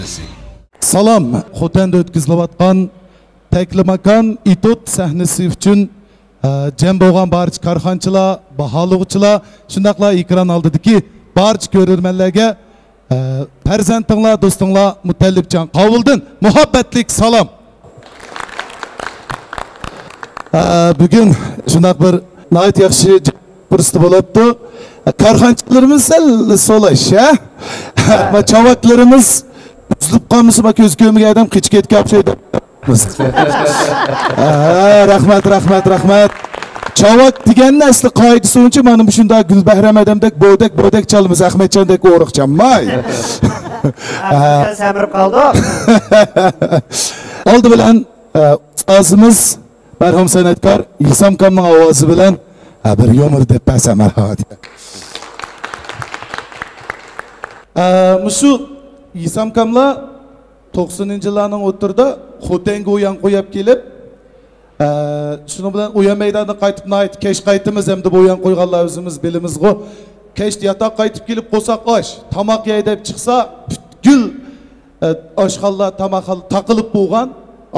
sahnesi. Salam, Xotanda o'tkazilayotgan Taklimakan Itut sahnasi uchun jam bo'lgan barcha korxonchilar, baholuvchilar, shundaqla ekran oldidagi barcha ko'rarmanlarga farzandinglar, do'stinglar Mutallibjon Qovuldan muhabbatlik salom. Bugun shunaq bir nihoyat yaxshi fursat bo'libdi. Korxonchilarimiz sal solash, va chavaklarimiz uzilib qolmasa, ko'z ko'miga adam qichketga o'xshaydi. Rahmat. Chavak deganni asli qoidasi bo'yicha mana shunday Gulbahram odamdek bo'dak chalamiz, Ahmadjondek o'riqchanmay. Samirib qoldi. Oldi bilan ustozimiz marhum san'atkor Isom Kamning ovozi bilan bir yomir deb pasamarhat. Mushu Isom Kamlar 90-yillarning o'tirda Xotanga o'yan qo'yib kelib, shuni bilan o'yan maydonga qaytib nayt, kesh qaytimiz hamda o'yan qo'yganlar o'zimiz bilimizgo. Kesh yotoq qaytib kelib qo'saq osh, tamoq yey deb chiqsa, butkul oshxonlar tamoqlar taqilib bo'lgan,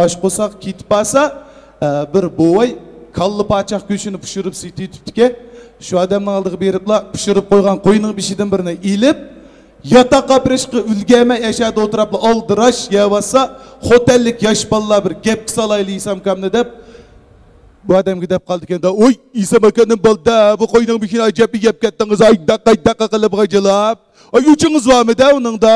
osh qo'saq ketib qolsa, bir bo'y kallı paçaq go'shini pishirib sitibdiki, shu odamning oldiga beriblar, pishirib qo'ygan qo'yning bishidan birini ilib yataqa birishqi ulgama yashadi o'tiriblar oldirash yevasa xotellik yosh bolalar bir gap qilsalayli Isom Kamni deb bu odamga deb qoldi ekanda, "Oy, Isom akaning bolda bu qo'yning bishini ajab yeb ketdingiz, ay daqiqa qilib g'ajilab. Ay uchingiz bormi-da uningda?"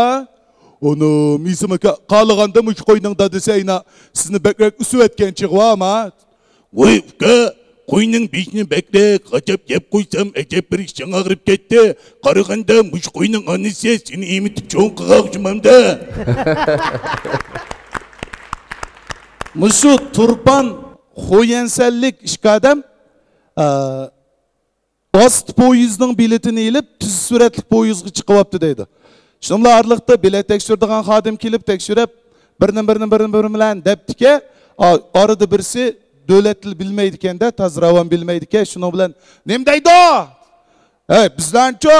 Onu Isom aka qolganda mush qo'yning dadisayna sizni bekrak usib etgan chiqvama. Voy uka, qo'yning beshini beklek g'ajab yeb qo'ysam ajab bir ish ag'rib ketdi. Qaraganda mush qo'yning onasi seni emitib cho'ng qilmoqchimanda. Mushu Turpan Xo'yansallik ishqadam ost poyezdning biletini ilib tuz suratli poyezdga chiqyapti deydi. Shunlar arliqda bilet tekshiradigan xodim kelib tekshirib, birini bilan debdiki, orada birisi davlat til bilmaydi ekanda, tazravan bilmaydi ekan, shuni bilan "Nim deydi? Bizlarcha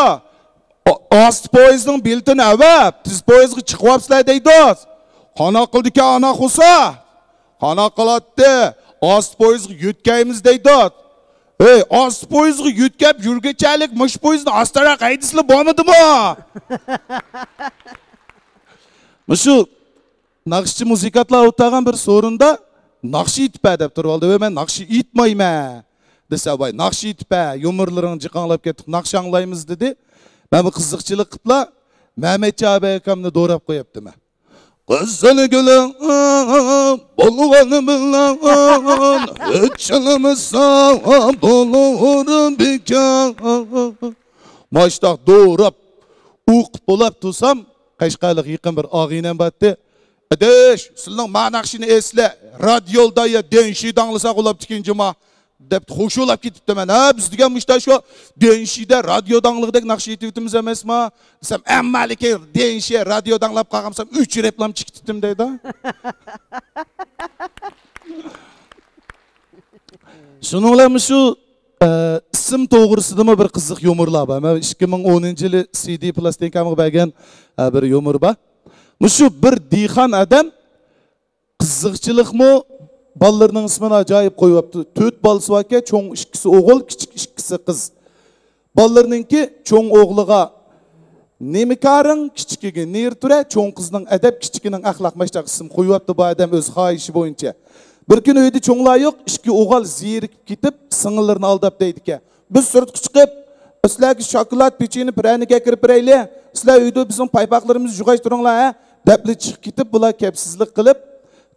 ost poyezdning biletini avab, tuz poyezdga chiqyapsizlar deydi. Qana qildiki ana xusa. Qana qilatdi. Ost poyezdga yutgaymiz deydi. Ost poyezdga yutkab yurgachalik mush poyezdni ostaroq haydislar bo'lmadimi?" Mushu naqshchi muzikantlar o'tagan bir so'rinda naqshi itpa deb turib oldi. Men naqshi itmayman desa, "Voy, naqshi itpa, yumurlaring jiqanlab ketib, naqshi anglaymiz" dedi. Men bu qiziqchilik qilib, Mehmetjon akamni do'rab qo'yapti men. Qizil gulum bo'lgani bilan hechimizsa bo'laverim bekor. Moshtoq do'rab o'qib bo'lib tursam, Qashqarlik yaqin bir og'inam batdi. "Adish, sizning ma'naqshini esla, radioda ya denshi danglasa qolibdi ikinjima" deb xo'shulab ketibdi men. Biz degan mushta shu denshida radio dangligidek naqshi aytibmiz emasmi? Desam, "Ammaliki denshi radio danglab qolgamsam 3 reklam chiqdim" deydi. Shuni bilan shu ism to'g'risidami bir qiziq yumorlar bor. Men 2010-yili CD plastinkamga bergan bir yumor bor. Mushu bir dixon adam qiziqchilikmi ballarning ismini ajoyib qo'yibdi. 4 bolasi bor ekan, cho'ng ikkisi o'g'il, kichik ikkisi qiz. Ballarningki cho'ng o'g'liga Nemikaring, kichikiga Nertura, cho'ng qizning adab, kichikining axloq mashtaq ism qo'yibdi bu odam o'z xohishi bo'yicha. Bir kun uyda cho'nglar yo'q, ikki o'g'il zerikib ketib, singillarni aldab deydi ekan. Biz sirtga chiqib, sizlarga shokolad pecheni piraniga kirib berayli. Sizlar uyda bizning paypoqlarimizni jug'aytiringlar, debli chiqib ketib, bular kapsizlik qilib,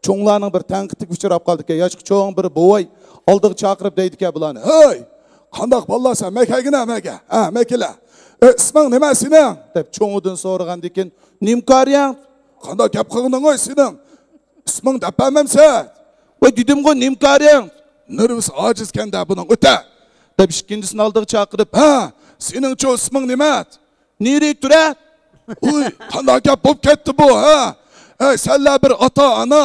cho'nglarning bir tanqidga uchrab qoldi ekan. Yoshqi cho'ng bir bo'y oldiga chaqirib deydi ekan bularni. "Hey, qandoq bolasan, makagina maka? Makila. Isming nima sening?" deb cho'ng'idan so'ragandan keyin, "Nimkaryan." "Qandoq gap qilganding o'y sening? Isming dapamamsa?" "Voy dedim-ku, Nimkaryan." "Nervisi ojizkanda buning o'ta." deb ikkinchisini oldiga chaqirib, "Sening cho isming nima?" "Nereye turadi?" "Uy, qandoq gap bo'lib ketdi bu, senlar bir ota ana,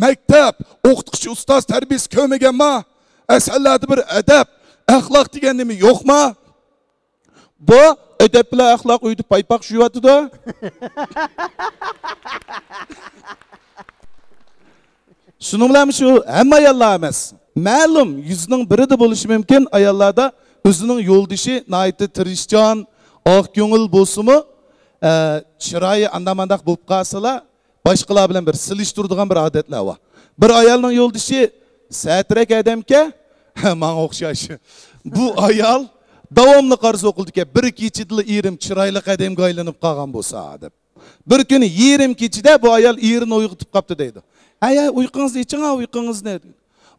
maktab, o'qituvchi, ustoz tarbiyasi ko'rmaganmi? Senlarda bir adab, axloq degan nima yo'qmi?" Bu edep bilan axloq uyda paypoq shuvyotdi-da. Şunun bilan şu hamma ayollar emas. Ma'lum, yüzünün biri de bo'lishi mumkin ayollarda o'zining yo'ldoshi naytı tirishchan, oq ko'ngil bo'lsa-mu, chiroyi andamandaq bo'lib qolsa, boshqalar bilan bir silishtiradigan bir odatlar bor. Bir ayolning yo'ldoshi satrak adamga, menga o'xshash. Bu ayol davomli qarz o'qildiki, bir kechida erim chiroyli qadamga aylanib qolgan bo'lsa deb. Bir kuni yerim kechida bu ayol erini uyg'otib qopti deydi. Ay, uyqungizni iching, uyqungiz ne?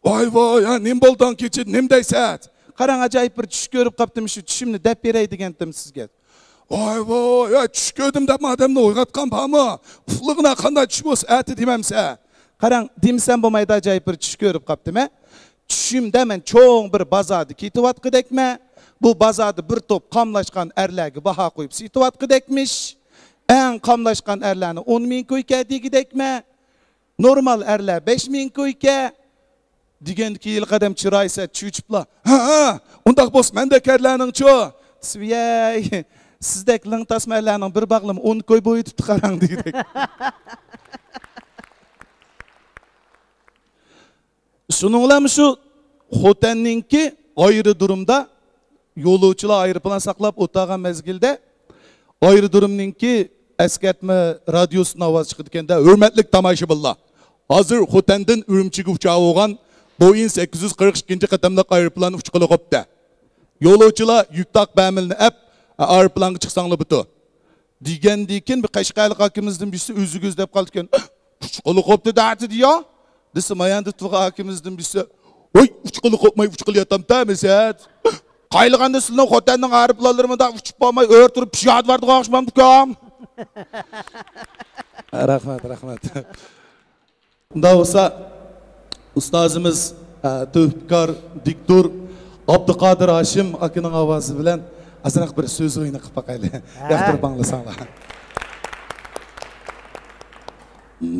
Voy voy, nim bo'ldan kecha nim deysan? Qarang, ajoyib bir tush ko'rib qopdim, shu tushimni deb beray degandim sizga. Voy voy, tush ko'rdim deb odamni uyg'otgan bormi? Uflig'ina qanday tush bo'lsa, ati demamsa. Qarang, demsam bo'lmaydi, ajoyib bir tush ko'rib qopdim-a. Tushimda men cho'ng bir bozorda ketayotgandekmi? Bu bozorda bir top qamlashgan erlarga baho qo'yib setayotgandekmish. Eng qamlashgan erlarni 10 ming ko'yga degidekmi? Normal erlar 5 ming ko'yga degan ki yil qadam chiroysa chuchibla. Ha, undaq bo'lsa menda karlarning cho. Sviyay, sizdek ling tasmalarning bir bag'lim 10 ko'y bo'yitib qarang deydik. Şunun bilan shu xotanninki ayrı durumda yo'lovchilar aeroplan saqlab o'tirgan mezgilda ayrı durumninki eskartma radiosuna ovoz chiqayotganda hurmatli tomoshabinlar. Hozir Xotandan Urumchiga uchoq bo'lgan Boeing 842 qatamliq aeroplan uchqili qopdi. Yo'lovchilar yuktak bamilni ap aeroplanga chiqsanglar butu. Degandikin bir Qashqarlik hakimimizdan birisi o'zigiz deb qoldi ekan. Uchqili qopdi da'ti diyo. Desa mayanda tuğa hakimimizdan birisi, "Oy, uchqili qopmay uchqili yatamda mesat. Qaylaganda sizning Xotanning aeroplanlarida uchib bo'lmay o'rtirib pishad vardi qo'shmam ukam." Rahmat. Unda olsa ustozimiz tövbkar diktor Abduqodir Hashim akaning ovozi bilan azroq bir so'z o'yini qilib baqayli. Yoqtirib anglasanglar.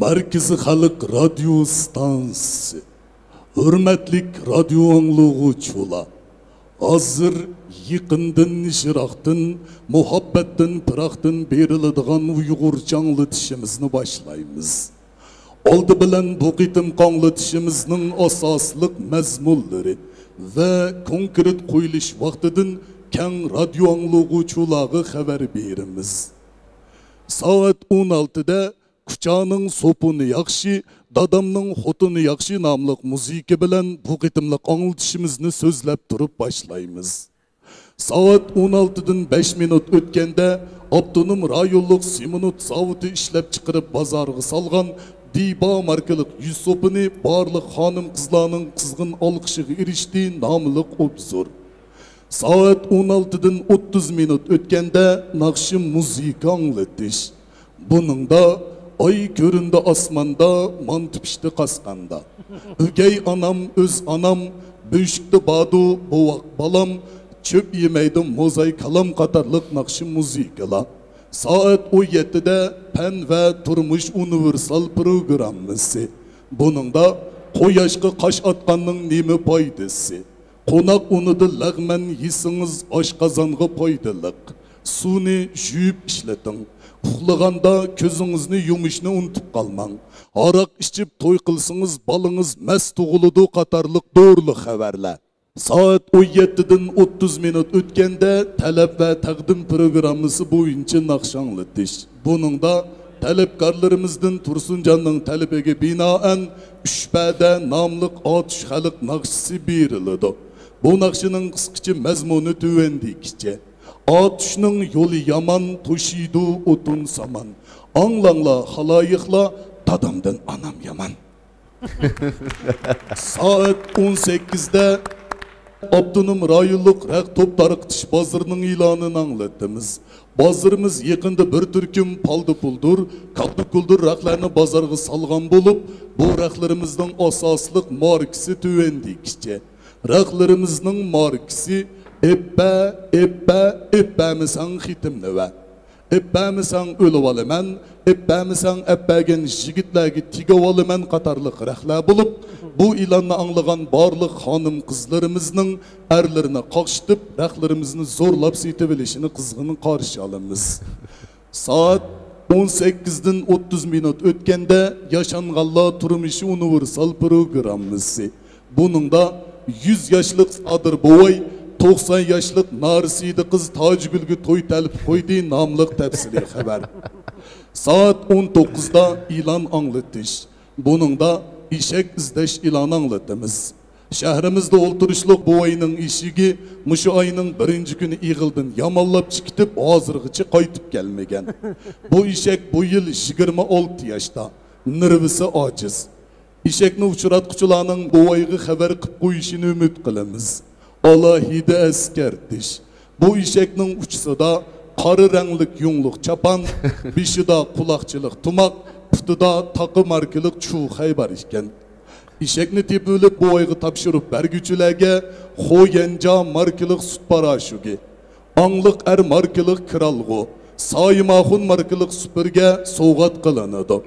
Markazi Xalq radio stansiyasi. Hurmatlik radio anglag'uvchilar. Hozir yaqindan nishroqdan, muhabbatdan, piraqdan beriladigan Uyg'urcha anglatishimizni boshlaymiz. Oldi bilan bu qitim qanglatishimizning asosliq mazmunlari va konkret qo'yilish vaqtidan keng radio anglag'uvchilarga xabar beramiz. Soat 16da Kuchaning sopuni yaxshi, dadamning xotini yaxshi nomli muzika bilan bu qitimliq anglatishimizni so'zlab turib boshlaymiz. Soat 16dan 5 minut o'tganda Abdunum rayonlik Simonut zavodi ishlab chiqarib bozorga solgan Diba markalik yuz sopini barliq xonim qizlarning qizg'in olqishiga erishdi nomli obzor. Soat 16dan 30 minut o'tganda naqshi muzika anglatish. Buningda ay göründü asmanda, mantı pişti kaskanda. Ögey anam, öz anam, böşükte badu, boğak balam, çöp yemeydim mozaik kalam katarlık nakşı muzikala. Saat 17'de pen ve turmuş universal programısı. Bunun da koyaşkı kaş atkanın nemi paydası. Konak unudu lağmen yisiniz aşkazanğı paydalık. Suni jüyüp işletin. Uxlaganda ko'zingizni yumishni unutib qolmang. Aroq ichib to'y qilsangiz balıngiz mast tug'iladi qatorliq doğrulu xabarlar. Soat 17dan 30 minut o'tganda talab va taqdim programmasi bo'yicha naqsh anglatish. Buningda talabkorlarimizdan Tursunjonning talabiga binoan Ushbada nomli otish xalq naqshisi beriladi. Bu naqshining qisqacha mazmuni tuvandikicha. Atışның yolu yaman, toşidu otun saman. Anlanla, halayiqla, dadamdan anam yaman. Saat 18'de Abdunum rayonlik raq top tarqitish bazarının ilanını anlattığımız. Bazarımız yakında bir türküm paldı puldur, kaldı kuldur raqlarını bazarga salgan bolup, bu raqlarımızdan asaslık markisi tüvendikçe. Raqlarımızdan markisi Ebbe misan xitimni va. Ebbe misan o'lib olaman, ebbe misan ebbagen jigitlarga tigib olaman qatorliq raqlar bo'lib, bu ilanni anglagan barliq xonim qizlarimizning erlarini qoqshitib, raqlarimizni zo'rlab setib olishini qizg'in qarshi olamiz. Soat 18'den 30 minut ötkende yaşanğalla turmuşu universal programımızı. Bunun da 100 yaşlık Sadır Boğay, 90 yaşlık Narsiydi kız Tacgülgü toy telif koydu namlık tepsili haber. Saat 19'da ilan anlatış. Bunun da işek izdeş ilan anlatımız. Şehrimizde olturuşluk bu ayının işigi muşu ayının birinci günü iğildin yamallap çıkıp hazırgıcı kaytıp gelmegen. Bu işek bu yıl 26 yaşta. Nırvısı aciz. İşekni uçuratkuçularının bu ayıgı haber kıp koyuşunu ümit kılımız. Alahide eskertiş. Bu işeknin uçsa da karı renklik yunluk çapan, bişi da kulakçılık tumak, pütü da takı markalık çuğay var işken. İşekni tepülüp bu ayı tapşırıp bergüçülerge Hoyenca markalık süt paraşugi. Anlık er markalık kralgı. Sayımahun markalık süpürge soğat kılınıdı.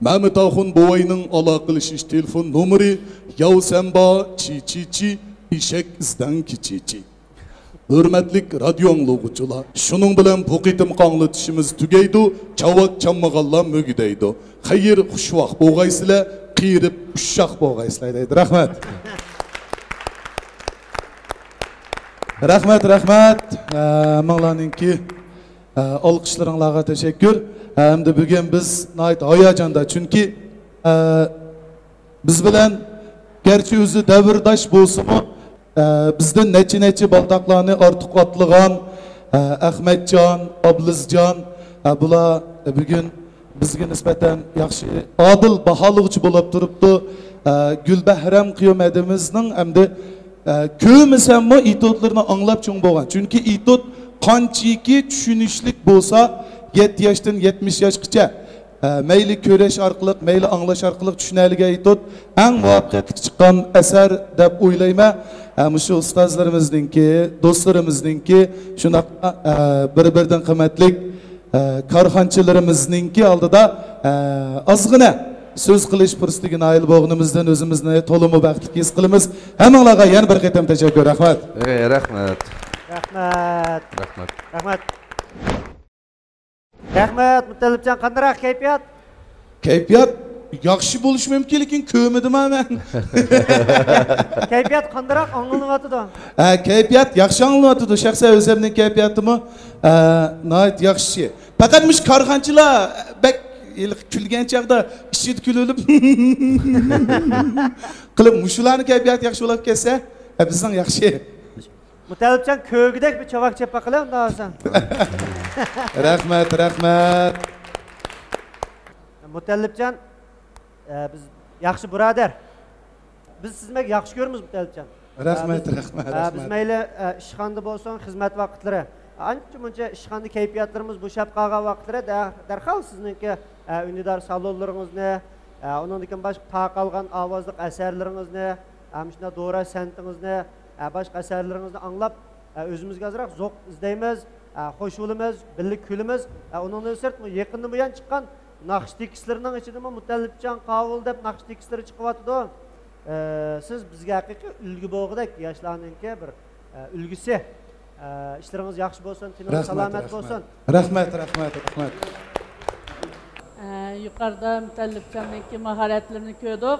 Mehmet Ahun bu ayının alakılışış telefon numeri Yavsemba çi işek izden kiçi. Hürmetlik radyo anlıqçılar, şunun bilen bu qitim qanlıtışımız tügeydu, çavak çammağalla mögüdeydi. Hayır, xuşvaq boğaysıla, qiyirip uşaq boğaysıla deydi. Rahmet. Rahmet. Mağlanınki alqışlarınlağa teşekkür. Hem de bugün biz nait hayacanda çünkü biz bilen gerçi özü devirdaş bolsumu bizden neçe baltaklarını artık atlıgan Ahmetcan, Ablizcan bula bugün bizge nispeten yaxşı adil bahalıqçı bolup turupdu. Gülbehrem kıyometimizning hamda kömüsemmi itotlarını anlap çoğun bolgan. Çünkü itot qanchiki tushunishlik bolsa 7 yaşdan 70 yaşgacha meyli köreş arqılıq, meyli anlaş arqılıq tushunaliga itot eng muvaffaqiyatli chiqqan eser deb o'ylayman. Şu ustazlarımızdınki, dostlarımızdınki, şunaqa bir-biridan qimmatlik karxanchilarimizningki oldida ozgina so'z qilish fursatiga noil bo'lganimizdan o'zimizni to'liq baxtli his qilamiz. Hammanglarga yana bir qatam tashakkur. Rahmat. Rahmat, Mutalibjon, qanday kayfiyat? Kayfiyat yaxshi bo'lishi mumkin, lekin ko'midim men. Kayfiyat qanday anglanyapti? Kayfiyat yaxshi anglanyapti. Shaxsan o'zimning kayfiyatim noit yaxshi. Faqat mush karxanchilar bak kulgan chaqda ishid kulib qilib mushularni kayfiyat yaxshi bo'lib kelsa, bizning yaxshi. Mutalibjon ko'gidek bir chavak chappa qilay unda olsan. Rahmat. Mutalibjon biz yaxshi birodar. Biz sizga yaxshi ko'ramiz Mutalibjon. Rahmat. Biz mayli ishxonada bo'lsin, xizmat vaqtlari. Ancha muncha ishxonada kayfiyatlarimiz bo'shab qolgan vaqtlari darhol sizningki unidor salonlaringizni, undan boshqa taqalgan ovozli asarlaringizni, shuna do'ra santingizni, boshqa asarlaringizni anglab o'zimizga ozroq zo'q izlaymiz, xo'shulimiz, birlik kulimiz. Undan sert yaqindan buyon chiqqan naqsh tekstlarining ichidami Mutalibjon qovul deb naqsh tekslari chiqyapti. Siz bizga haqiqiy ulgu bo'lg'idek yoshlarningki bir ulgusi. İşleriniz yaxshi bo'lsin, tinimiz salomat bo'lsin. Rahmat. Yuqorida Mutalibjonning mahoratlarini ko'rdik.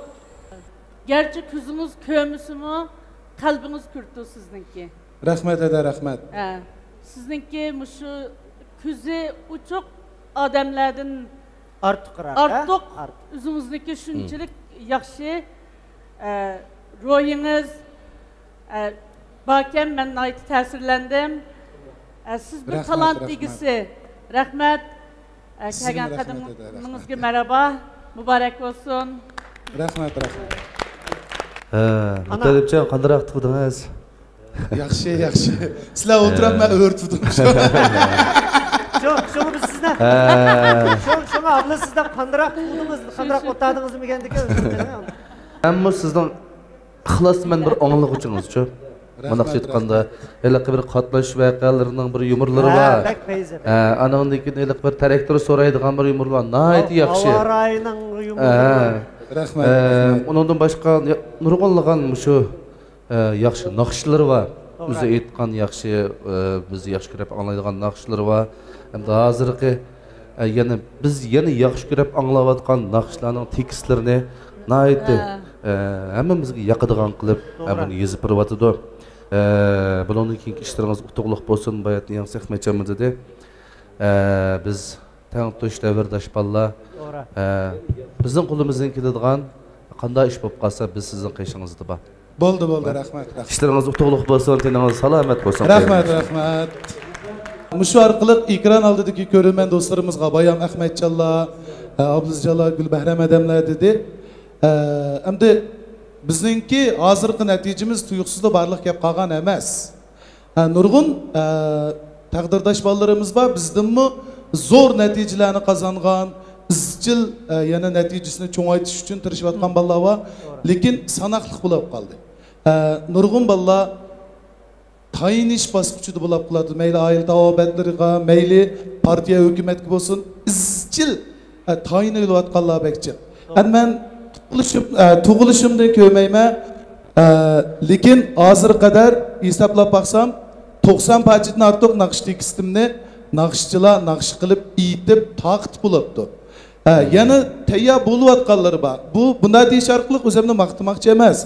Gerçi kuzimiz kömüsümü, kalbiniz kürtü sizinki. Rahmat. Sizinki şu kuzi uçuk adamlardan artık üzümüzdeki şunçilik yaxşı royunuz bakken ben ait tesirlendim. Siz bir talant digisi. Rahmet. Kagan kadınınızga merhaba. Mübarek olsun. Rahmat. Mutalibjon, qanday tutdingiz? Yaxshi. Sizlar o'tirib men o'rtdim. Şunu biz sizden. Şunu abla sizden qanday tutdingiz, qanday o'tadingiz degandika. Ammo sizdan ixlosman bir anglag'uchingiz-chi. Bunaqcha aytganda, iliq bir qatlash voqealarining bir yumurlari bor. Anandan keyin iliq bir taraktör so'raydigan bir yumur bor. Nihoyat yaxshi. Avarayining yumurlari. Rahmat. Undan boshqa nurg'unlagan shu yaxshi naqshlari bor. O'zi aytgan yaxshi, biz yaxshi ko'rib anglaydigan naqshlari bor. Hamda hozirgi yana biz yana yaxshi ko'rib anglayotgan naqshlarning tekstlarini naytdi hammamizga yoqadigan qilib buni yozib beryotidi. Bundan keyingi ishlaringiz utuqliq bo'lsin, bayatni yangi Ahmadjon dedi. Biz tangtush davrdosh ballar bizning qo'limizdan keladigan qanday ish bo'lib qolsa biz sizning qishingizda bor. Bo'ldi, rahmat. İşleriniz utuqliq bo'lsin, teningiz salomat bo'lsin. Rahmat. Mushu orqali ekran oldidagi ko'ruvman do'stlarimizga Bayam Ahmadjonlar, Abduzjalol Gulbahram adamlar dedi. Endi bizningki hozirgi natijamiz tuyuqsizda barliq gap qolgan emas. Nurg'un taqdirdosh bolalarimiz bor, bizdinmi zo'r natijalarni qozongan, izchil yana natijasini cho'ngaytirish uchun tirishayotgan bolalar bor, lekin sanoqli bo'lib qoldi. Nurg'un bolalar tayinish bosqichida bo'lib qoladi. Mayli oila tavobatlariga, mayli partiya hukumatga bo'lsin, izchil tayin qilayotganlar bekchi. Men tug'ilishimdan ko'mayman, lekin hozir qadar hisoblab baksam 90 pajitdan ortiq naqsh tekstimni naqshchilar naqsh qilib, itib, taqit bo'libdi. Yana tayyor bo'layotganlari bor. Bunda deyish orqali o'zimni maqtamoqchi emas.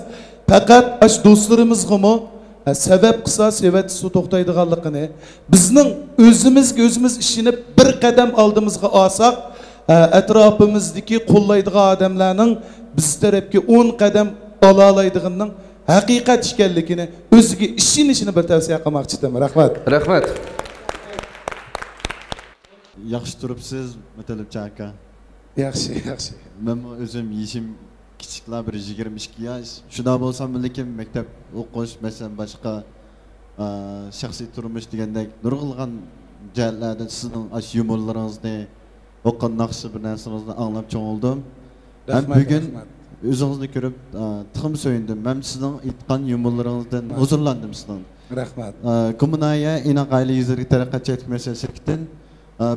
Faqat ash do'stlarimizga sebep qilsa sevat su to'xtaydiganligini, bizning o'zimiz ishini bir qadam oldimizga olsak, atrofimizdagi qo'llaydigan odamlarning biz tarafga 10 qadam ola oladiganining haqiqat ekanligini, o'ziga ishonishini bir tavsiya qilmoqchiman. Rahmat. Yaxshi turibsiz, Mutalibjon aka. Yaxshi. Men o'zim yishim kichiklar bir 22 yosh. Shunda bo'lsam, lekin maktab o'qish, masalan, boshqa shaxsiy turmush degandek nurg'ilgan jihatlarda sizning ash yumorlaringizni, o'qigan naqshi bir narsangizni anglab cho'ngildim. Men bugun o'zingizni ko'rib tixim so'yindim. Men sizning aytgan yumorlaringizdan huzurlandim sizdan. Rahmat. Kommunaya inaqayli yuzari taraqqiyot etmesi şirketin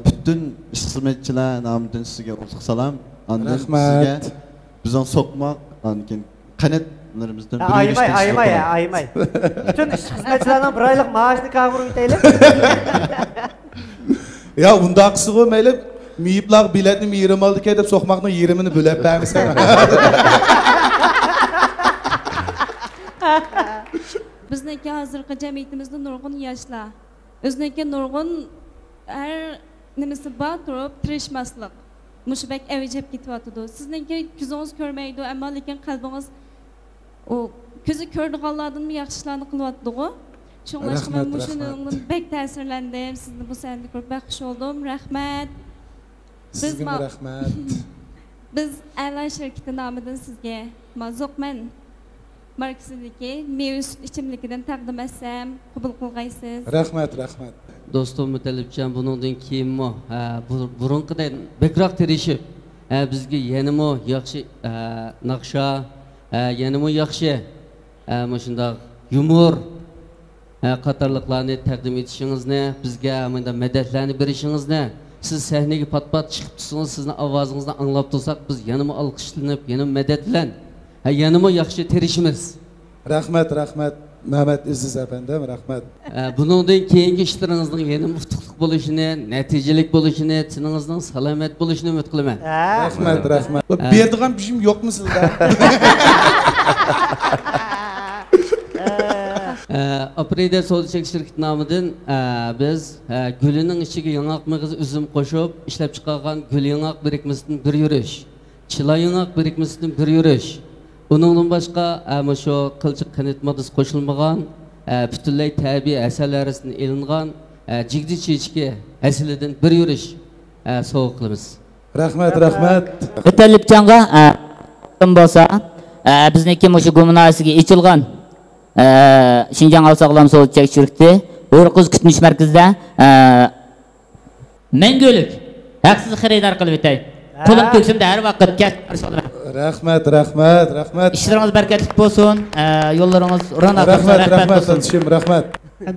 bütün xizmatchilar nomidan sizga ulug' salom. Rahmat. Bizning so'qmoq, lekin qanotlarimizdan Aymay. Bütün xizmatchilarning bir oylik maoshini kavurib o'taylik. Ya undaqsi mayli miyiblar biletni 20 oldi deb so'qmoqning 20ni bo'lib bermisan. Bizniki hozirgi jamiyatimizda nurg'un yoshlar. O'ziniki nurg'un har nimasi bor turib tirishmaslik. Mushbek avjab ketyapti. Sizniki ko'zingiz ko'rmaydi, ammo lekin qalbingiz o ko'zi ko'rdiganlardan yaxshi ishlarni qilyapti-ku. Shunga men mushundan bek ta'sirlandim. Sizni bu sanda ko'rib xush oldum. Rahmat. Sizga rahmat. Biz A'la shirkati nomidan sizga Mazoqman markasidagi meva sut ichimligidan taqdim etsam, qabul qilgaysiz. Rahmat. Do'stim Mutalibjon buningdan keyinmi burunqidan bekroq tirishib, bizga yanami yaxshi naqsha, yanami yaxshi shunday yumor qatorliqlarni taqdim etishingizni, bizga mana madadlarni berishingizni, siz sahnaga pat-pat chiqib tursangiz, sizning ovozingizni anglab tursak, biz yanami olqishlanib, yanami madad bilan yanami yaxshi tirishimiz. Rahmat. Mehmet İzziz efendim, rahmat. Buningdan keyingi ishlaringizning yanama utuqliq bo'lishini, natijalik bo'lishini, tiningizning salomat bo'lishini umid qilaman. Rahmat. Berdigan bir şeyim yok mu sizda? Aprida So'lchak shirkati nomidan biz gulining ichiga yong'oq mig'izi uzum qo'shib ishlab chiqargan gul yong'oq birikmasidan bir yurish, chila yong'oq birikmasidan bir yurish. Bundan başqa şu qilchiq qanot moddasi qo'shilmagan, butunlay tabiiy asallardan ilingan jigdi chechki aslidan bir yurish sovg'a qilamiz. Rahmat. Mutalibjonga bo'lsa, bizniki mushu kommunasiga ichilgan Şinjan Alsaqlam So'lchak shirkati O'rqiz kutinish markazida manguluk haqsiz xaridor qilib o'tay. Qo'lim ko'ksimda har vaqt katta olaman. Rahmat. İşleriniz bereketli olsun. Yollarınız rana Rahmat.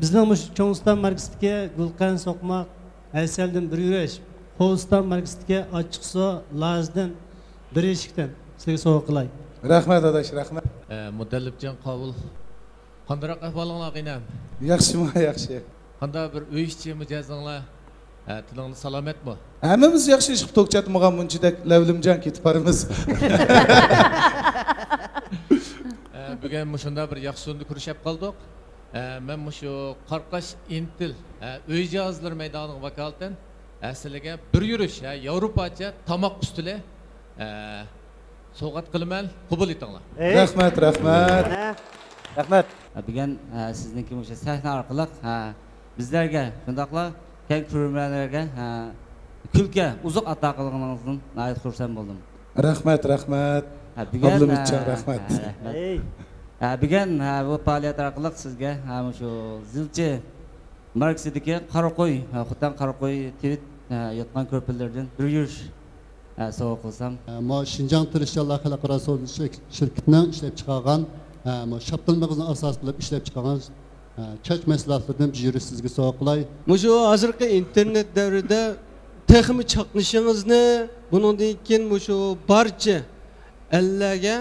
Bizning mush Cho'ng'iston markazidagi Gulqan so'qmoq, Ayseldan bir yurish, Qo'liston markazidagi ochiq suv, Lazdan bir eshikdan sizga sovg'a qilay. Rahmat adash, rahmat. Mutalibjon qabul. Qanday ahvolinglar qinam? Yaxshimi, yaxshi. Qanday bir uy ichi mijozinglar? Tilingni salomatmi? Hammamiz yaxshi ish qilib to'kchatmagan munchidek lavlimjon ketib boramiz. Bugun mushunda bir yaxshi so'nda kurashib qoldik. Men mushu Qarqash Intil uy jihozlari maydoniga vakolatan asliga bir yurish Yevropacha tomoq ustili sovg'at qilaman, qabul etinglar. Rahmat, rahmat. Rahmat. Bugun sizniki o'sha sahna orqali bizlarga shundaqla keng ko'rmalarga kulga uzoq ato qilganingizni nihoyat xursand bo'ldim. Rahmat, rahmat. Abdulumidjon, rahmat. Bugun bu faoliyat orqali sizga shu zilchi Marksidagi Qaraqo'y, Xutan Qaraqo'y tvit yotgan ko'pirlardan bir yurish sovg'a qilsam. Şinjan Tirishchilar xalqaro shirkatining ishlab chiqargan shaptilmag'izni asos qilib ishlab chiqargan chach mahsulotlaridan bir yurish sizga sovg'a qilay. Mushu hozirgi internet davrida texmi chaqnishingizni, buningdan keyin mushu barcha ellarga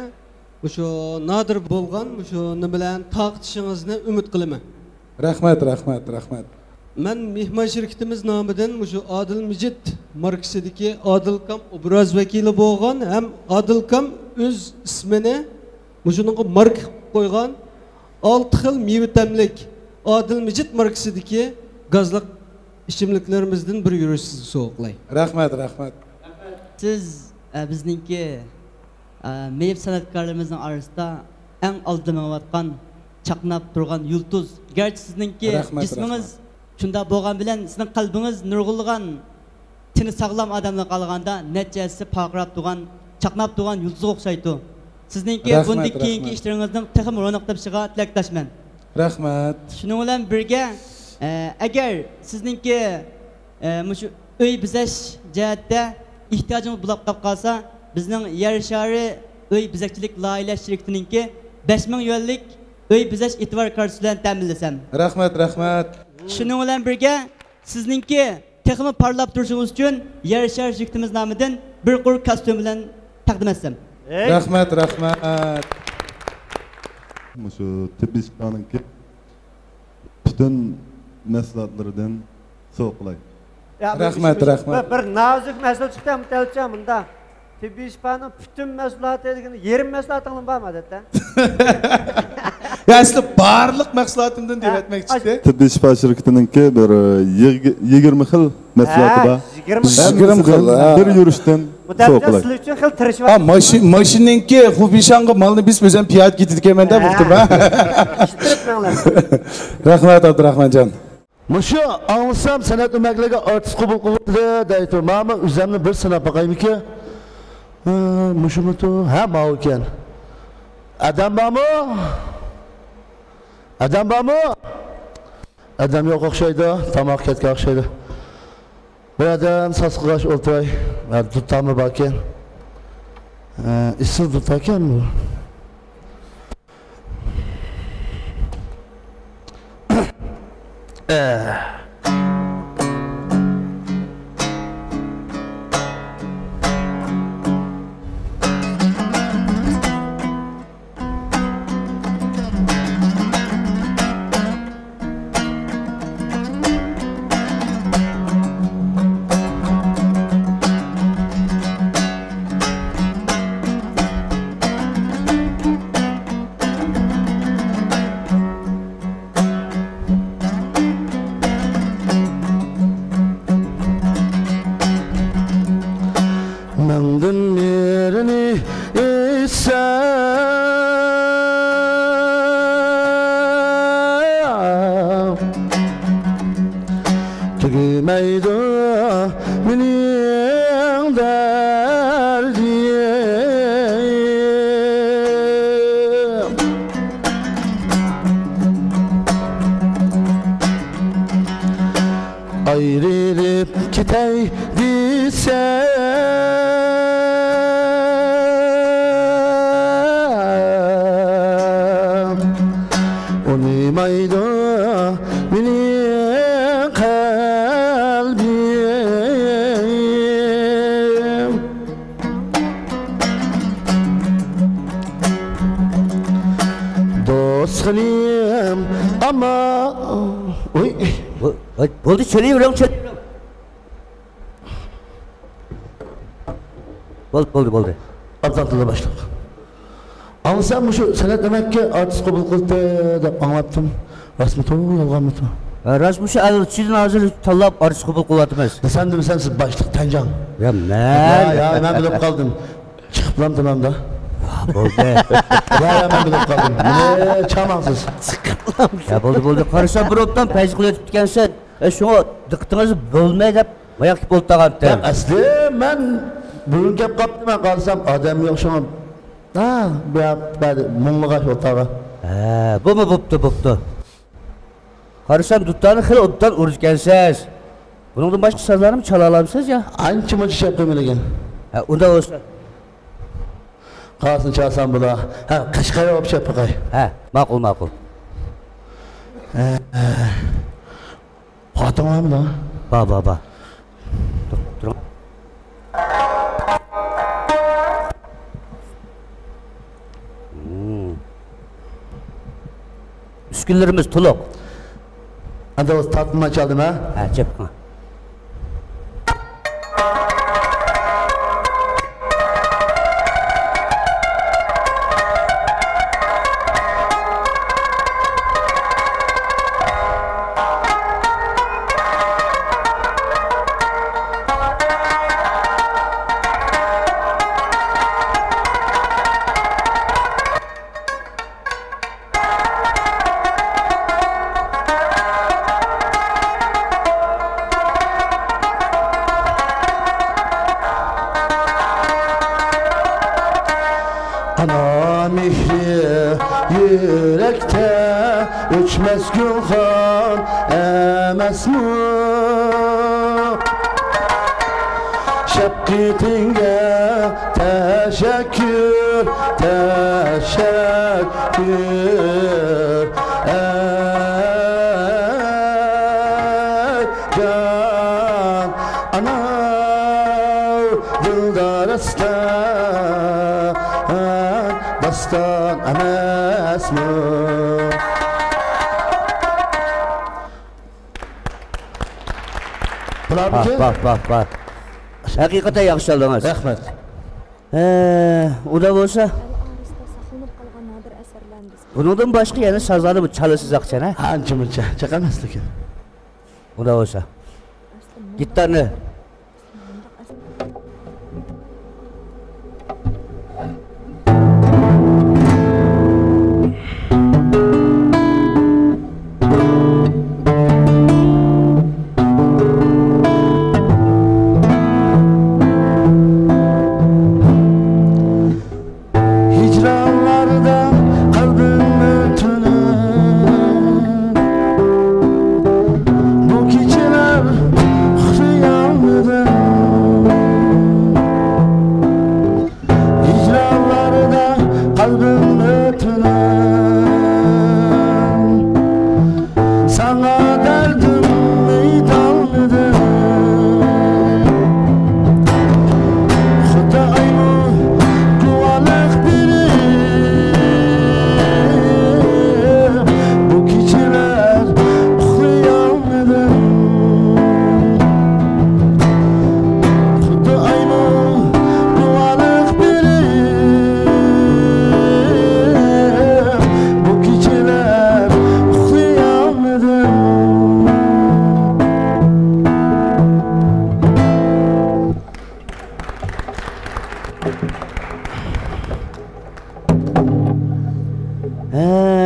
mushu nodir bo'lgan mushu nima bilan taqtishingizni umid qilaman. Rahmat, rahmat, rahmat. Men mehmon shirkatimiz nomidan mushu Adil Mijit markasidagi Adilkam obraz vakili bo'lgan ham Adilkam o'z ismini mushuning marka qo'ygan 6 xil meva-tamlik Adil Mijit markasidagi gazliq ichimliklarimizdan bir yurishsiz so'qlay. Rahmat, rahmat. Siz bizningki meyve sanatkarlarımızın arasında en aldırmayotgan, çaqnap turgan yulduz. Gerçi sizinki cisminiz şunda bo'lgan bilan sizning qalbingiz nurg'ulgan, tini sağlam adamlar qalganda netcesi parqirab turgan, chaqnab turgan yulduzga o'xshaydi. Sizningki bunday keyingi ishlaringizning texim ro'naq topishiga tilakdoshman. Rahmat. Shuning bilan birga agar sizningki mushu uy bizash jihatda ehtiyojingiz bo'lib qolsa, bizning yer shari uy bizakchilik loyiha shirkatininki 5000 yo'llik uy bizash e'tibor kartasi bilan ta'minlasam. Rahmat, rahmat. Shuning bilan birga sizningki texmi parlab turishingiz uchun yer shari shirkatimiz nomidan bir qur kostyum bilan taqdim etsam. Rahmat, rahmat. Mushu tibishpaninki bütün mahsulotlaridan so'qlay. Rahmat, rahmat. Bir nazik mahsulot chiqdi mutalcha bunda. Tibishpaning bütün mahsuloti degani yerim mahsulotingdan bormi odatda? Ya asli barliq mahsulotimdan deb aytmoqchi. Tibishpa shirkatininki bir 20 xil mahsuloti bor. 20 xil. Bir yurishdan so'qlay. Sizlar uchun xil tirishib. Mashinanki Xubishanga malni biz o'zim piyad ketib kelmanda bo'pti ba. Rahmat Abdurahmonjon. Mushu anglasam san'at umakligi artist qabul qildi deydi. Mana o'zimni bir sinab boqaymiki. Mushumu ha ma'u ekan. Adam bormi? Adam bormi? Adam yo'q o'xshaydi, tomoq ketga o'xshaydi. Bu adam sasqig'ash o'ltiray, tutami bor ekan. Issiq tut ekanmi? Bo'ldi, söyleyeyim. Bo'ldi. Abzaltıl'a başlayalım. Ama sen bu şu senet demek ki artist kabul kıldı dep anlattım. Rasmi toğu yalgan mı toğu? Rasmi şu Çin'in hazır tallap artist kabul kılatmaz. Sen de mi sensiz başlık Tancan? Ya ne? Ya ben bilip kaldım. Çıkıp lan tamam da. Oldu. Ya ben bilip kaldım. Ne çamansız. Çıkıp lan. Ya oldu. Karışan bir ottan peyzik ötüp dikensen. Şuna dıktığınızı bölmeye de bayak gibi oldu tağattım. Ya asli ben bugün kep kaptım ben kalsam adam yok şuna. Ha, ben mumluğa şu otağa. Bu mu buptu? Karışan tuttanı xil ottan uruş gelsiz. Bunun başka sazlarını mı çala alamsınız ya? Ançı mı çiçek kömüregen? Onda olsa. Kalsın çalsam bu da. Ha, kaşkaya hop şey pakay. Makul. Hatun var mı da? Ba. Dur. Üskünlerimiz tuluk. Hadi o tatlıma çaldım ha? Cep. Ana mihri yürekte uçmez gülhan emes mi? Şefkatinge teşekkür ey can ana dildar dastan emes mi? Bak. Hakikaten yaxşı çaldınız. Rahmet. O da olsa. Bundan başka yana sazları mı çalırsınız akçan ha? Hancı mı çakamazdı ki? O da olsa. Gitarını. Hicranlarda kalbim ötünür. Bu geceler hıyanlıdır. Hicranlarda kalbim ötünür. Sana derdim meydanlıdır. Hudayımı kuvalık biri. Bu geceler hıyanlıdır. Hudayımı kuvalık biri. Bu geceler hıyanlıdır.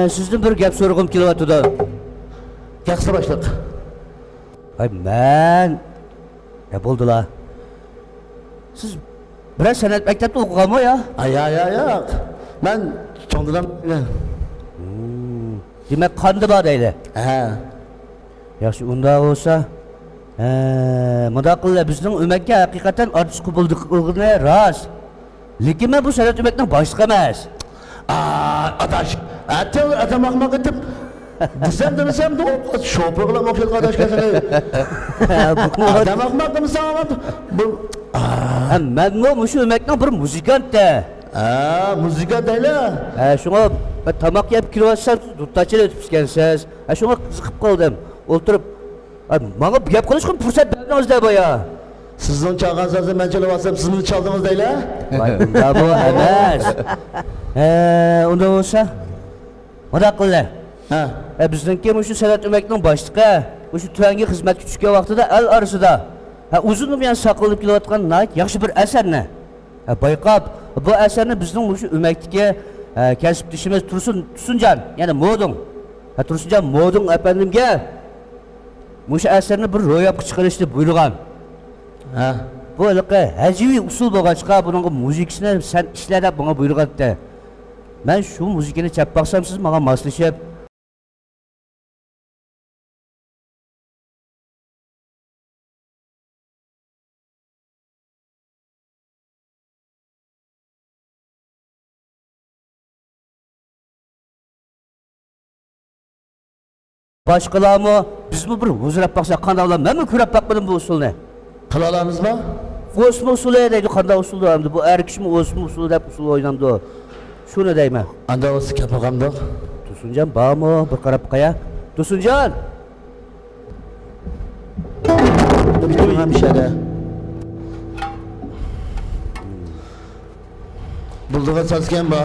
Sizden bir gap sorğum kelyapti. Yaxşı başlıq. Ay men. Ya bo'ldilar. Siz biraz sanat maktabida o'qiganmi ya? Yo'q. Men çoğundan Demek qandı bor deydi. Yaxshi, unda bo'lsa, mundaq qilib bizning umakka haqiqatan artist qildiqligini rost. Lekin men bu sanat umakning boshqa emas. Adaş. Atam akmak etip desem de o şoförle okuyup adaş kesene. Adam akmak da mı sana? Men şu umakning bir muzikant da. Muzika değil ha. Şuna tamak yap kilovatsan duttaçıda ötüp gelsiz. Şuna kızıkıp kaldım. Oturup bana bir gap konuşkum fırsat verdiniz de baya. Sizin çalğan sazı ben çalıp siz çaldınız değil ha? Vay bunda bu emas. Onda olsa. Ona qillar. Ha. Bizningki shu Sadat Umakning boshlig'i, shu tuanga xizmatga tushgan vaqtida el orasida uzun bilan saqlanib kelayotgan yaxshi bir asarni bayqab, bu asarni bizning shu Umakdagi kasbdishimiz Tursunjon, ya'ni Modun. Tursunjon Modun efendimga shu asarni bir ro'yobga chiqarishni buyurgan. Ha. Bu hajiviy usul bo'lg'achqa buning muzikasini sen ishla deb menga buyurganda. Men shu muzikani chap baqsam siz menga moslashib başqalarmı bizmi bir huzurab baqsak qanday bo'lar? Men ko'rib baqmadim bu usulni. Qila olamizmi? O'sma usuli deydi, qanday usul endi bu har kishimi o'sma usuli deb usul o'ynamdi. Shuni deyman. Anda o'zi kapaqamdiq. Tursunjon bormi? Bir qarab qo'ya. Tursunjon. Bitim hamshara. Bulduğa sazken ba.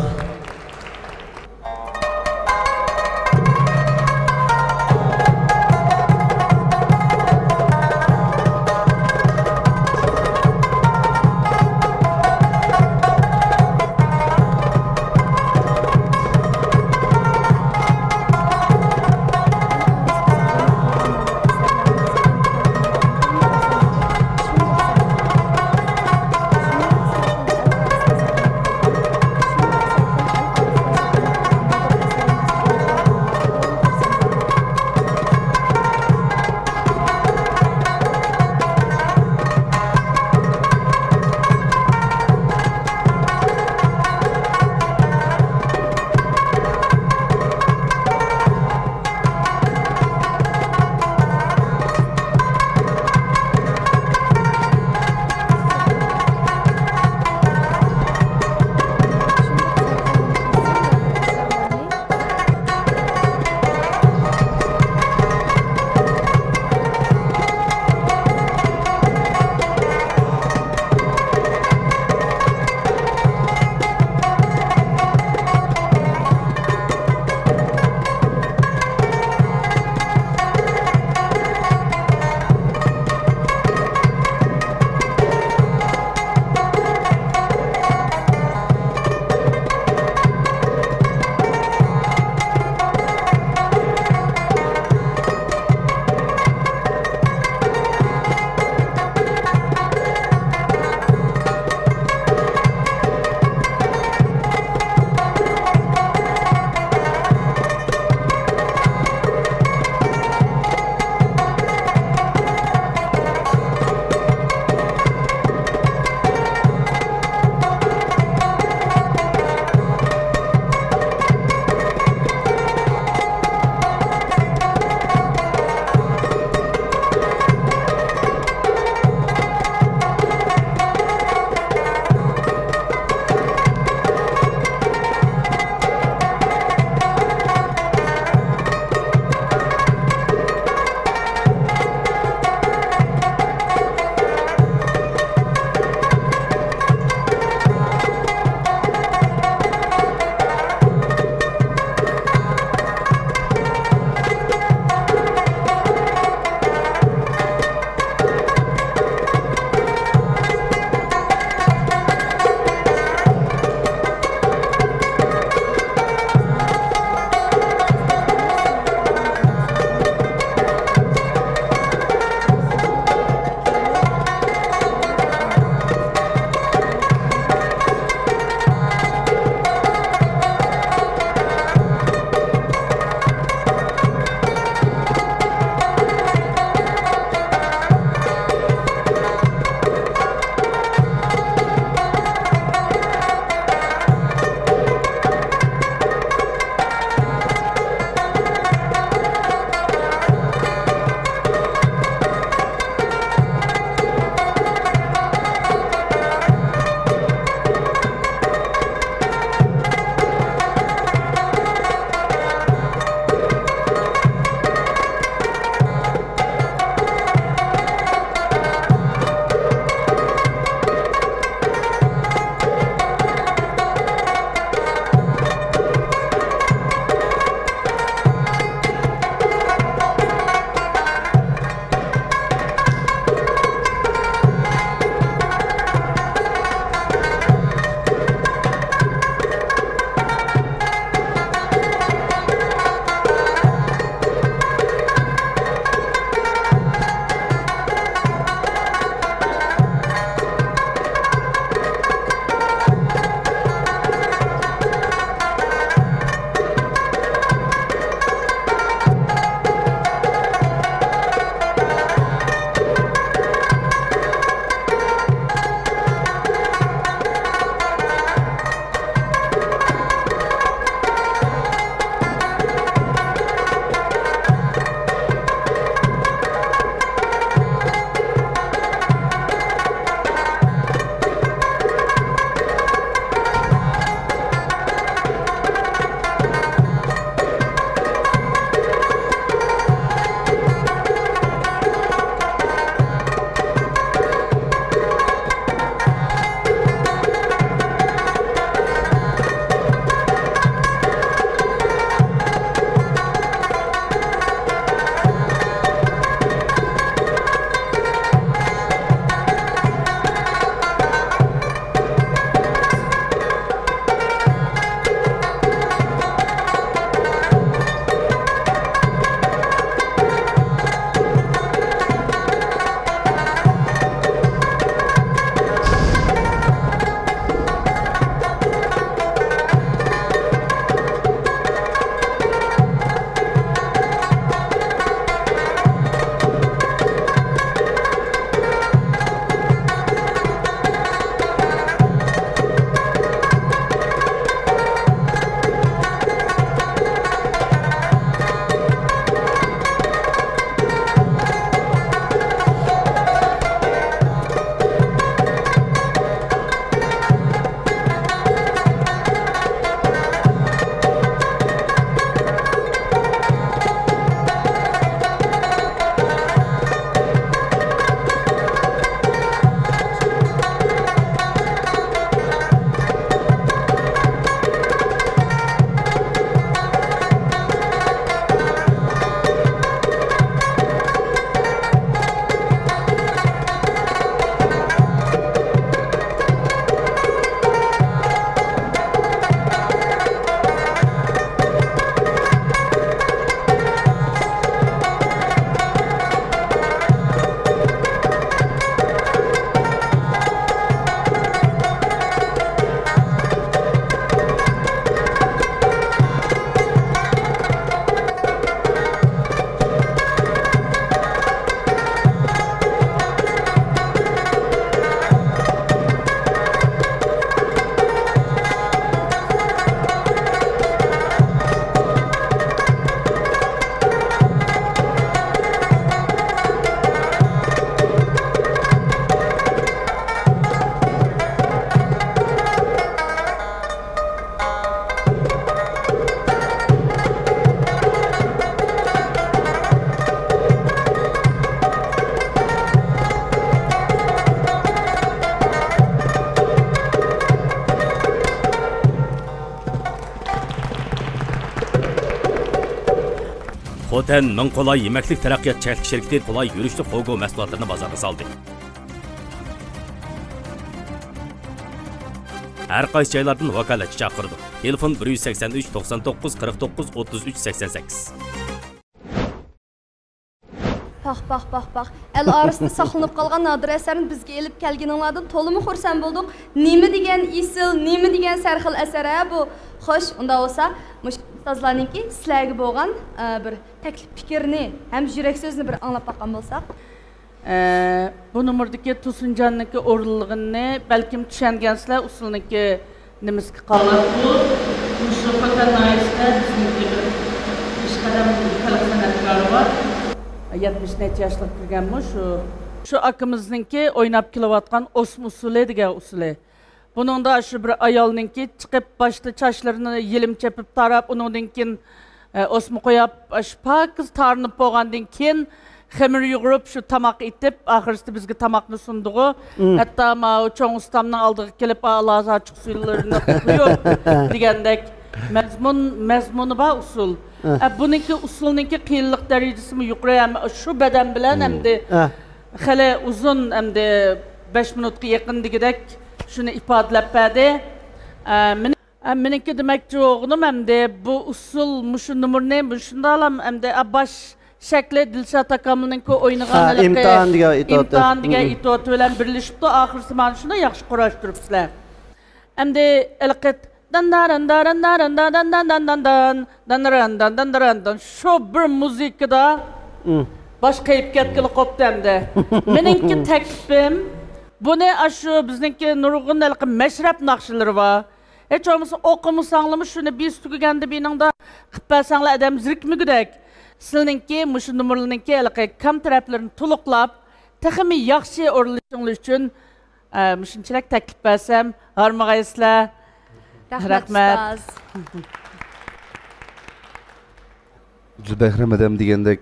Xoten Ming Qolay Yemeklik Taraqqiyot Çeltik şirketi Qolay yürüşlük Qo'go mahsulotlarini bozorga soldi. Her qaysi joylardan vakolatchi chaqirdi. Telefon 183 99 49 33 88. Bax. El arasında saqlanıb qalğan nadir əsərini bizə elib gəlgininglərdən tolumı xursand bolduq. Nima degan isil, nima degan sarxil əsər bu? Xoş, unda olsa, mush ustazlarningki sizlarga bo'lgan bir taklif fikrini, ham yurak so'zni bir anglab baqqan bolsaq. Bu numurdaki Tusuncan'daki orluluğunu belki düşengensizler usulündeki nimizki qalan bu Mustafa Kanayis'te bizimki bir iş kadar kalıp sanatkarı var. 70 yaşlık kirgenmiş şu akımızdaki oynap kilovatkan osm usulü degan usulü. Bunun da şu bir ayolninki çıkıp başta çaşlarını yelim çepip tarap onundan keyin osmu koyup pakız tarınıp boğandan keyin xemir yugurub şu tamaq itip ahirisi bizge tamakны sunduğu. Hatta ma çoğun ustamның aldığı kelip ağzı açık suylarını tutuyor degandek mezmunu ba usul. Bununki usulunki qiyinlik derecesi mi yuqori hem şu beden bilen hem de xele uzun hem de 5 minutga yaqin degidek şunu ifadelep berdi. Meniki demekçi oğlum hem de bu usul muşu numurne bu şunda alam hem de baş şekli Dilşat Akamlı'nın oynagan imtihan degan itoat bilen birleşipti. Ahirisi mana şunda yaxshi quraştırıpsizlar. Hem de elqet dan şu bir muzikada baş kayıp ketkili qoptu hem de. Meniki teklifim bunu aşı bizdeki nurgun elqi meşrep naqşıları var. Hiç olmasa okumusanlamış şunu bir tügende biningda qilib bersanlar adam zirikmigidek. Sizninki muşu numurlarninki elqi kam taraflarini to'liqlab, texmi yaxshi o'rnashingiz uchun shunchalik taklif bersam, harmag'aysizlar. Rahmat. Zülbehre madam degandek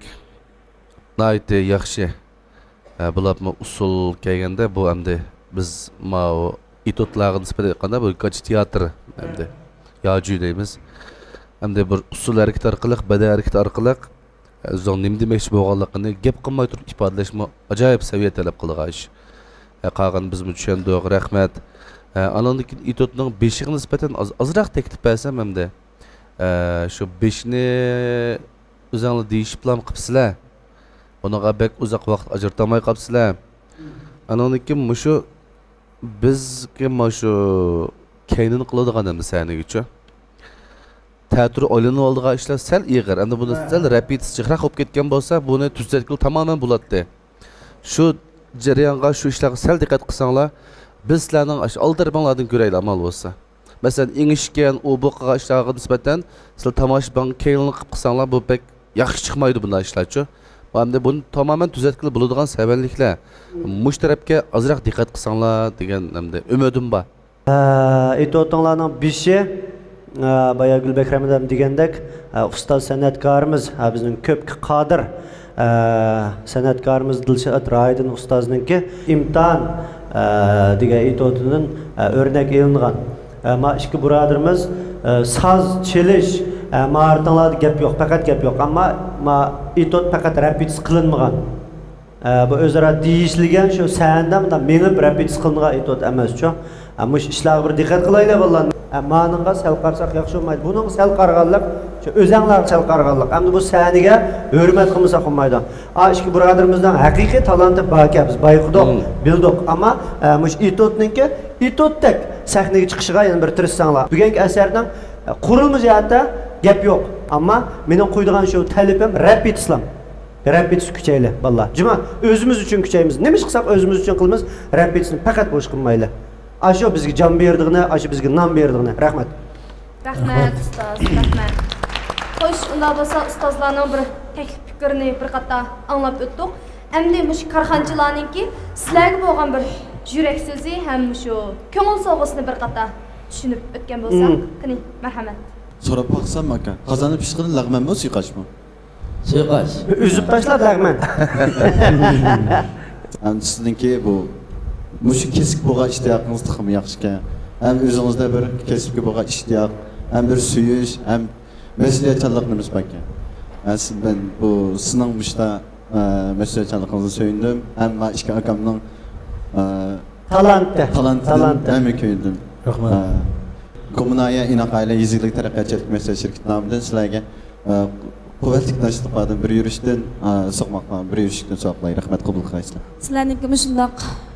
nayte yaxshi. Bularni usul kelganda bu endi biz ma itotlarga nisbatan aytganda bu kaç teatr endi yo'ju deymiz. Endi bir usul harakat orqali, badiiy harakat orqali o'zing nima demoqchi bo'lganligini gap qilmay turib ifodalashmi ajoyib saviya talab qilgan ish. Qolgan biz tushundik, rahmat. Anandan keyin itotning 5iga nisbatan ozroq taklif bersam hamda shu 5ni o'zinglar deyishib plan qilibsizlar. Bunga bek uzoq vaqt ajratmay qolibsizlar. Anandan keyin mushu bizga mushu kaynin qiladigan endi sanigacha teatr oylanib oldigan ishlar sal ig'ir. Endi buni sal repetitsiya olib ketgan bo'lsa, buni tuzatib tamamen bo'ladi. Shu jarayonga, shu ishlarga sal diqqat qilsanglar, biz sizlarning aldirbanlardan ko'raylik amal bo'lsa. Masalan, ingishgan u bu qilgan ishlarga nisbatan sizlar tomoshabin kaylinlik qilib qilsanglar, bu pek yaxshi chiqmaydi bunday ishlar-chi. Hamda buni tamamen tuzatib bo'ladigan sababliklar. Mush tarafga ozroq diqqat qilsanglar degan hamda umidim bor. Itotinglarning 5i Baya Gülbekram adam degandek ustoz san'atkorimiz bizning ko'p qodir san'atkorimiz Dilshod Raidin ustozningki imtihan degan itotidan o'rnak elingan. Ma ikki birodarimiz saz chelish maharatlarda gap yo'q, faqat gap yo'q, ammo ma itot faqat repetitsiya qilinmagan. Bu o'zaro deyishilgan shu sanda menib repetitsiya qilingan itot emas-ku. Mush ishlarga bir diqqat qilaylik vallahi. Ma'nınğa sel qarsak yaxşı olmaydı. Bunun sel qarğanlıq, özənglər sel qarğanlıq. Əmdi bu səhniga hörmət qılmasaq olmaydı. İki birodarimizdan haqiqiy talanti bor ekan, biz bayquduq, bildik. Amma mush itotninki itotdek sahnaga chiqishiga yana bir tirishsanglar. Bugungi asardan qurilma jihatda gap yo'q. Amma mening qo'ydigan shu talabim repetitsiya. Repetitsiya kuchayli, vallahi. Juma o'zimiz uchun kuchaymiz. Nima ish qilsak o'zimiz uchun qilamiz. Repetitsiyani faqat bo'sh qilmayli. Aşo bizga jon berdigini, aşo bizga nom berdigini. Rahmat. Rahmat ustoz, rahmat. Xo'sh, unda bo'lsa ustozlarning bir taklif fikrini bir qatta anglab o'tdik. Endi mush korxonchilarningki sizlarga bo'lgan bir yurak so'zi ham shu ko'ngil sog'isini bir qatta tushunib o'tgan bo'lsak, qani marhamat. So'rab baqsam aka, qozonib pishqirni lag'manmi, suyqashmi? Suyqash. Üzüb tashlab lag'man. Endi sizningki bu Muşu kesik bo'lgan ishtiyoqingiz ham yaxshi ekan. Ham o'zingizda bir kesibga bo'lgan ishtiyoq, ham bir suyish, ham mas'uliyatchanlikni nisbatan. Ben bu sınav başta meslekçiliğinizi söyledim. Hem iki akamның talantı hem köyündüm. Kommunaya inaqayla yüzlük taraqqiyatçılık meslek şirketi namıdan sizlarga kuvvetlik taşlıqlardan bir yürüşten soqmaqdan bir yürüşten soqlay. Rahmet qabul qilasiz. Sizlarningki mushundaq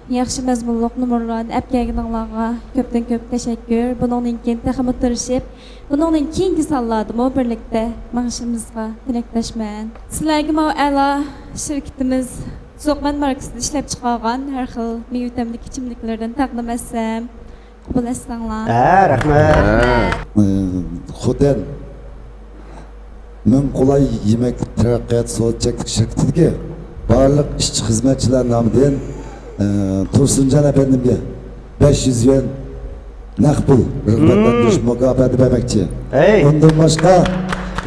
yaxshi mazmunliq numurlarni olib kelganinglarga ko'pdan ko'p tashakkur. Buningdan keyin texmi tirishib, buningdan keyingi sonlardimi birlikda maqsadimizga tilakdoshman. Sizlarga mana a'lo shirkatimiz Soqman markasida ishlab chiqargan har xil meva-tamlik ichimliklardan taqdim etsam, qabul etsanglar. Rahmat. Xo'dan Mün Qulay Yemek Taraqqiyot Soatçılık şirketiga barliq ishchi xizmatchilar nomidan Tursunjon efendimga 500 yuan naqd pul rag'batlantirish mukofoti bermoqchi. Undan boshqa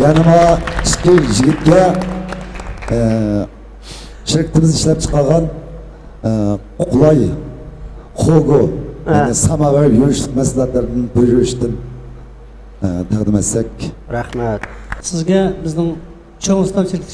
yana ikki yigitga şirketimiz ishlab chiqargan Qulay Xogo yani samavar yurishlik mahsulotlaridan bir yurishdan taqdim etsak. Rahmat. Sizga bizning cho'ng istom shirkati